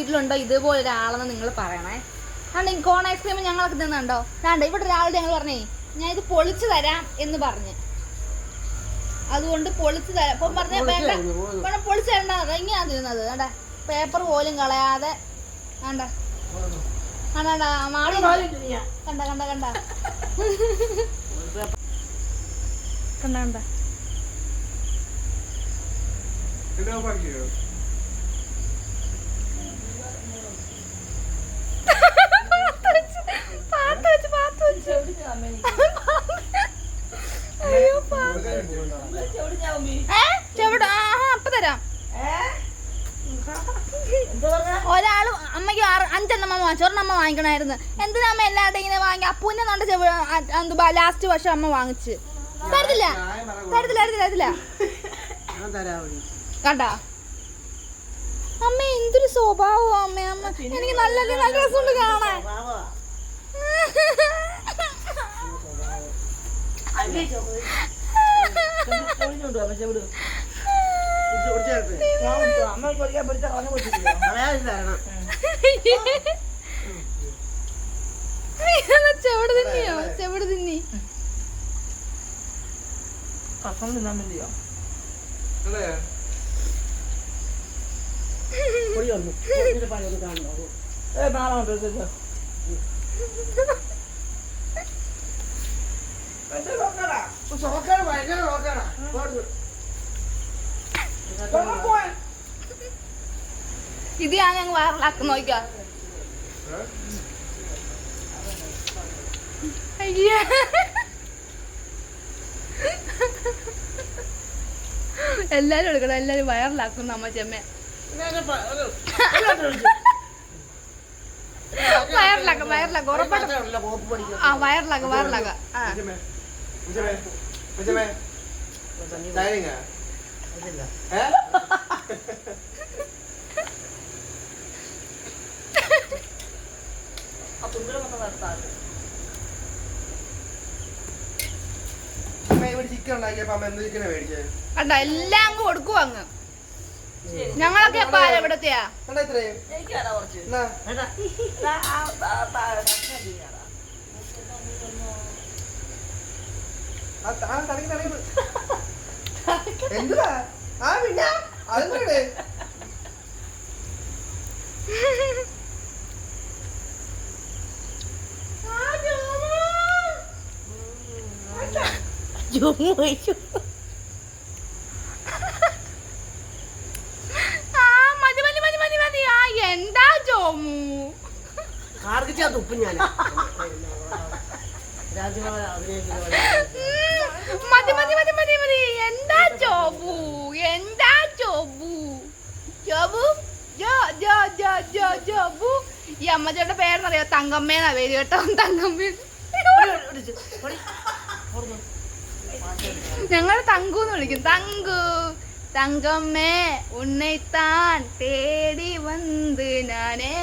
വീട്ടിലുണ്ടോ ഇതുപോലെ ഒരാളെന്ന് നിങ്ങൾ പറയണേ. കാരണം ഈ കോൺ ഐസ്ക്രീം ഞങ്ങളൊക്കെ തിന്നുണ്ടോ? വേണ്ട, ഇവിടെ ഒരാളുടെ ഞങ്ങൾ പറഞ്ഞേ ഞാൻ ഇത് പൊളിച്ചു തരാം എന്ന് പറഞ്ഞ്, അതുകൊണ്ട് പൊളിച്ചു തരാം. അപ്പം പറഞ്ഞ വേണ്ട, പൊളിച്ചു തരണ്ട, ഇങ്ങനെയാ തിരുന്നത്. വേണ്ട, പേപ്പർ പോലും കളയാതെ. വേണ്ട കണ്ട മാളി കണ്ട കണ്ട കണ്ട കണ്ട കണ്ട അപ്പൊ തരാം. ഒരാള് അമ്മയ്ക്ക് 5 എണ്ണം വാങ്ങിച്ചു, ഒരെണ്ണമ്മ വാങ്ങിക്കണായിരുന്നു. എന്തിനാ അമ്മ എല്ലാവരുടെയും ഇങ്ങനെ വാങ്ങി? അപ്പൂന്റെ തൊണ്ട ലാസ്റ്റ് വർഷം അമ്മ വാങ്ങിച്ച് തരത്തില്ല തരത്തില്ല തരത്തില്ല കണ്ടാ അമ്മ എന്തൊരു സ്വഭാവം അമ്മ. അമ്മ എനിക്ക് നല്ല രസമുണ്ട് കാണാൻ. ചെവിട് തിന്നിയോ? ചെവിട് തിന്നി കസം തിന്നാൻ വേണ്ടിയോ? ഇത് ഞാൻ ഞങ്ങൾ വയറിലാക്കി നോക്കാം. എല്ലാരും എടുക്കണം, എല്ലാരും വയറിലാക്കുന്നു അമ്മ ചെമ്മ. വയറിലാക്ക വയറിലാക്ക ഉറപ്പായിട്ട്. ആ വയറിലാക്ക വയറിലാക്ക. കണ്ട എല്ലാം അങ്ങ് കൊടുക്കും അങ്ങ്. ഞങ്ങളൊക്കെ എവിടത്തെയാ? എന്തുവാ എന്താ ജോമു തുപ്പും ഞാൻ. മതി മതി മതി മതി മതി. എന്താ ജോബു? എന്താ ജോബു? ജോബു ജോബു. ഈ അമ്മച്ചോടെ പേരെന്നറിയോ? തങ്കമ്മേന്നാ പേര് കേട്ടോ. തങ്കമ്മ. ഞങ്ങൾ തങ്കൂന്ന് വിളിക്കും. തങ്കു തങ്കമ്മേ ഉന്നൈത്താൻ തേടി വന്ന് ഞാനേ